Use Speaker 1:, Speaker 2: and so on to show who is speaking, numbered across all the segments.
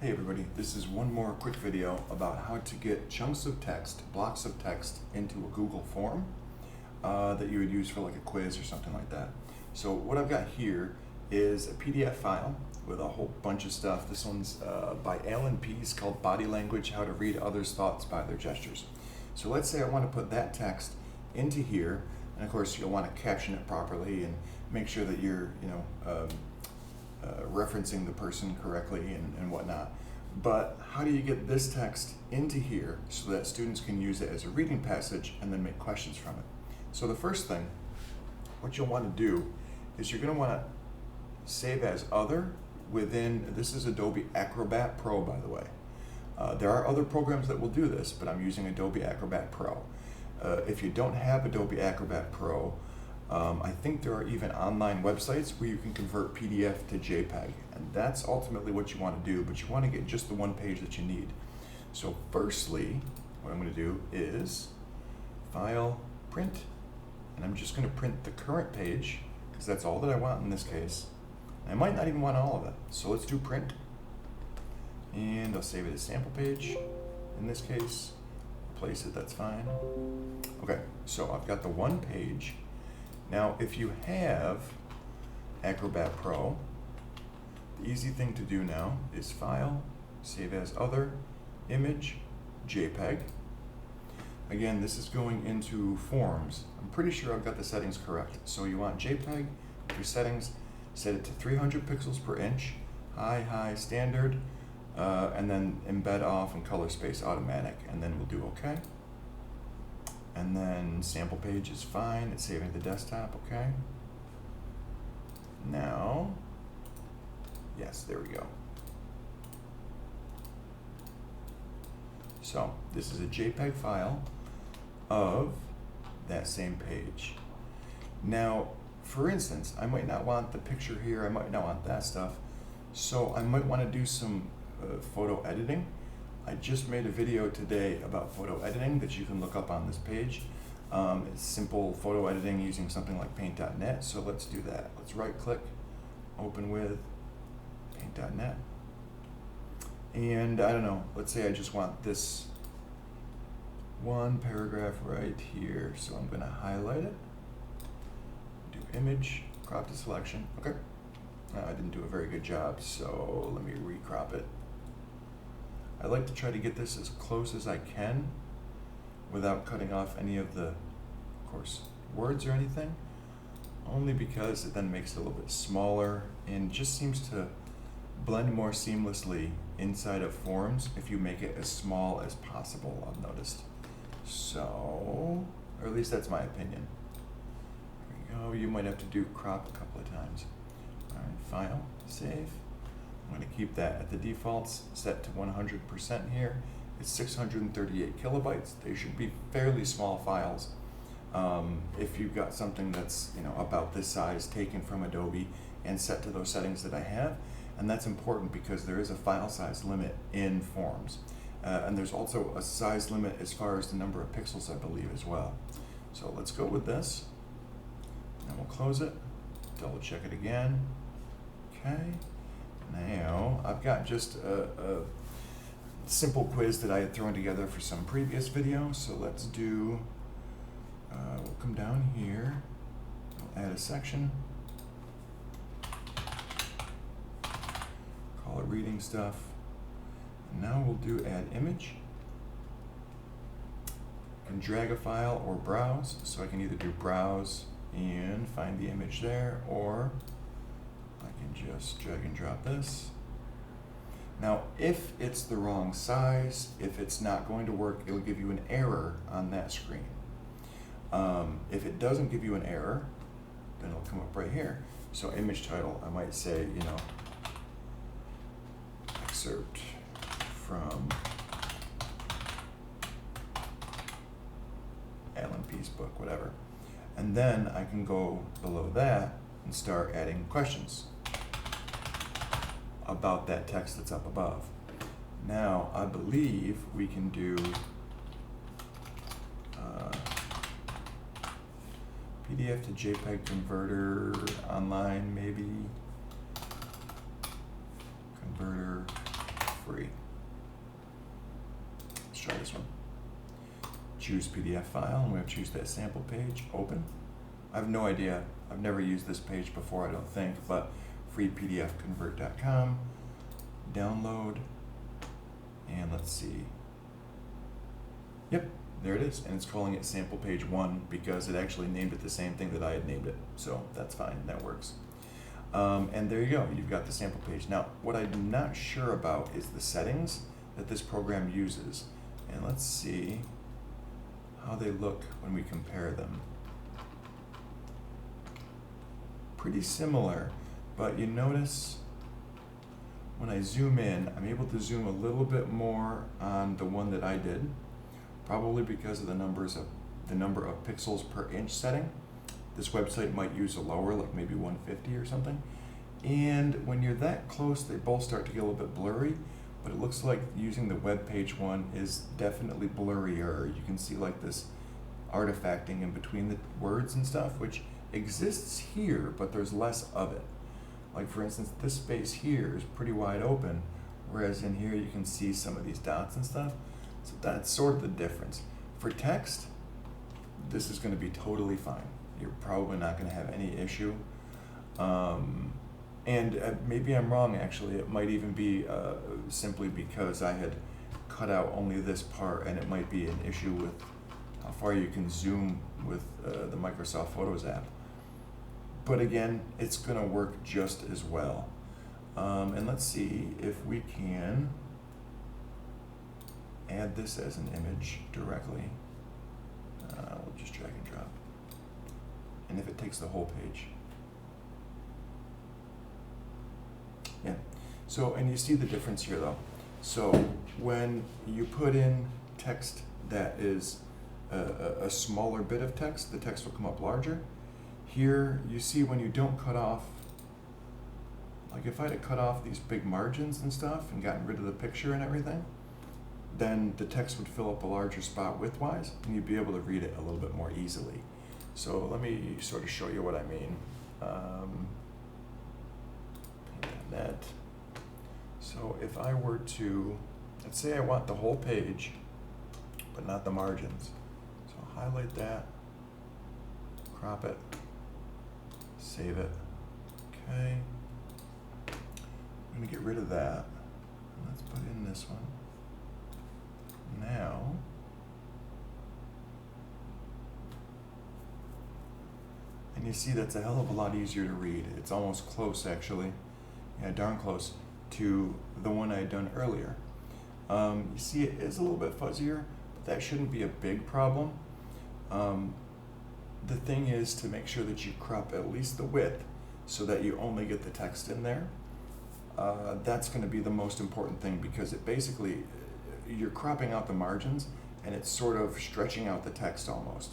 Speaker 1: Hey everybody, this is one more quick video about how to get chunks of text, blocks of text into a Google form that you would use for like a quiz or something like that. So what I've got here is a PDF file with a whole bunch of stuff. This one's by Alan Pease called Body Language, How to Read Others' Thoughts by Their Gestures. So let's say I want to put that text into here, and of course you'll want to caption it properly and make sure that you're, referencing the person correctly and whatnot. But how do you get this text into here so that students can use it as a reading passage and then make questions from it? So the first thing, what you'll want to do is you're going to want to save as other within, this is Adobe Acrobat Pro, by the way. There are other programs that will do this, but I'm using Adobe Acrobat Pro. If you don't have Adobe Acrobat Pro, I think there are even online websites where you can convert PDF to JPEG, and that's ultimately what you want to do, but you want to get just the one page that you need. So firstly, what I'm going to do is File, Print, and I'm just going to print the current page, because that's all that I want in this case. I might not even want all of it, so let's do Print, and I'll save it as sample page in this case, replace it, that's fine. Okay, so I've got the one page. Now, if you have Acrobat Pro, the easy thing to do now is File, Save as Other, Image, JPEG. Again, this is going into Forms. I'm pretty sure I've got the settings correct. So you want JPEG, your settings, set it to 300 pixels per inch, high, standard, and then embed off and color space automatic, and then we'll do OK. And then sample page is fine, it's saving the desktop, okay? Now, yes, there we go. So, this is a JPEG file of that same page. Now, for instance, I might not want the picture here, I might not want that stuff, so I might want to do some photo editing. I just made a video today about photo editing that you can look up on this page. It's simple photo editing using something like paint.net, so let's do that. Let's right click, open with paint.net. And I don't know, let's say I just want this one paragraph right here, so I'm going to highlight it, do image, crop to selection. Okay, I didn't do a very good job, so let me recrop it. I like to try to get this as close as I can without cutting off any of the, of course, words or anything, only because it then makes it a little bit smaller and just seems to blend more seamlessly inside of forms if you make it as small as possible, I've noticed. So, or at least that's my opinion. There we go. You might have to do crop a couple of times. All right, File, Save. I'm going to keep that at the defaults set to 100% here. It's 638 kilobytes. They should be fairly small files. If you've got something that's about this size taken from Adobe and set to those settings that I have, and that's important because there is a file size limit in Forms. And there's also a size limit as far as the number of pixels, I believe, as well. So let's go with this. And we'll close it, double check it again. Okay. Now, I've got just a simple quiz that I had thrown together for some previous videos, so let's do, we'll come down here, we'll add a section, call it reading stuff, and now we'll do add image, I can drag a file or browse, so I can either do browse and find the image there, or I can just drag and drop this. Now, if it's the wrong size, if it's not going to work, it'll give you an error on that screen. If it doesn't give you an error, then it'll come up right here. So image title, I might say, excerpt from Alan Pease book, whatever. And then I can go below that and start adding questions about that text that's up above. Now, I believe we can do PDF to Jpeg Converter online, maybe. Converter for choose PDF file, and we have to choose that sample page, open. I have no idea, I've never used this page before, I don't think, but freepdfconvert.com, download, and let's see. Yep, there it is, and it's calling it sample page 1 because it actually named it the same thing that I had named it, so that's fine, that works. And there you go, you've got the sample page. Now, what I'm not sure about is the settings that this program uses, and let's see how they look when we compare them. Pretty similar, but you notice when I zoom in, I'm able to zoom a little bit more on the one that I did, probably because of the number of pixels per inch setting. This website might use a lower, like maybe 150 or something. And when you're that close, they both start to get a little bit blurry, but it looks like using the web page one is definitely blurrier. You can see like this artifacting in between the words and stuff, which exists here, but there's less of it. Like for instance, this space here is pretty wide open, whereas in here you can see some of these dots and stuff. So that's sort of the difference. For text, this is going to be totally fine. You're probably not going to have any issue. And maybe I'm wrong, actually. It might even be simply because I had cut out only this part, and it might be an issue with how far you can zoom with the Microsoft Photos app. But again, it's going to work just as well. And let's see if we can add this as an image directly. We'll just drag and drop. And if it takes the whole page. Yeah, so, and you see the difference here though. So when you put in text that is a smaller bit of text, the text will come up larger. Here you see when you don't cut off, like if I had cut off these big margins and stuff and gotten rid of the picture and everything, then the text would fill up a larger spot widthwise and you'd be able to read it a little bit more easily. So let me sort of show you what I mean. That. So if I were to, let's say I want the whole page, but not the margins. So I'll highlight that, crop it, save it. Okay. I'm going to get rid of that. Let's put in this one. Now, and you see that's a hell of a lot easier to read. It's almost close, actually. Yeah, darn close to the one I had done earlier. You see it is a little bit fuzzier, but that shouldn't be a big problem. The thing is to make sure that you crop at least the width so that you only get the text in there. That's going to be the most important thing because it basically, you're cropping out the margins and it's sort of stretching out the text almost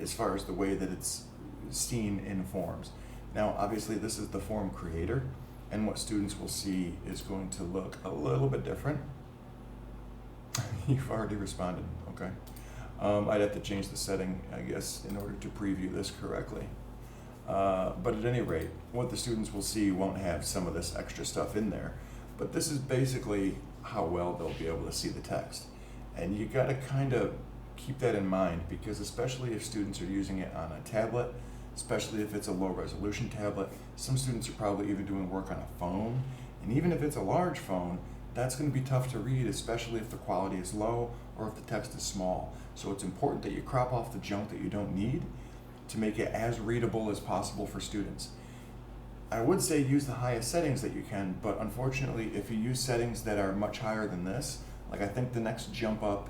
Speaker 1: as far as the way that it's seen in forms. Now obviously this is the form creator, and what students will see is going to look a little bit different. You've already responded, okay. I'd have to change the setting, I guess, in order to preview this correctly. But at any rate, what the students will see won't have some of this extra stuff in there. But this is basically how well they'll be able to see the text. And you gotta kind of keep that in mind because especially if students are using it on a tablet, especially if it's a low resolution tablet, some students are probably even doing work on a phone. And even if it's a large phone, that's going to be tough to read, especially if the quality is low or if the text is small. So it's important that you crop off the junk that you don't need to make it as readable as possible for students. I would say use the highest settings that you can, but unfortunately, if you use settings that are much higher than this, like I think the next jump up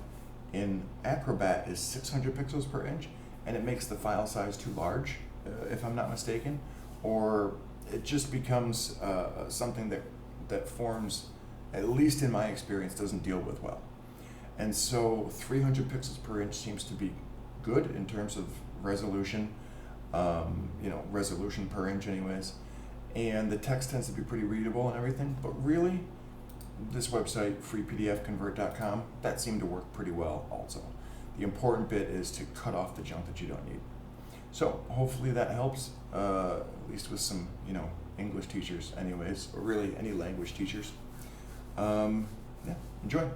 Speaker 1: in Acrobat is 600 pixels per inch, and it makes the file size too large, if I'm not mistaken, or it just becomes something that forms, at least in my experience, doesn't deal with well. And so 300 pixels per inch seems to be good in terms of resolution, resolution per inch anyways. And the text tends to be pretty readable and everything, but really, this website, freepdfconvert.com, that seemed to work pretty well also. The important bit is to cut off the junk that you don't need. So hopefully that helps, at least with some, English teachers anyways, or really any language teachers. Yeah, enjoy.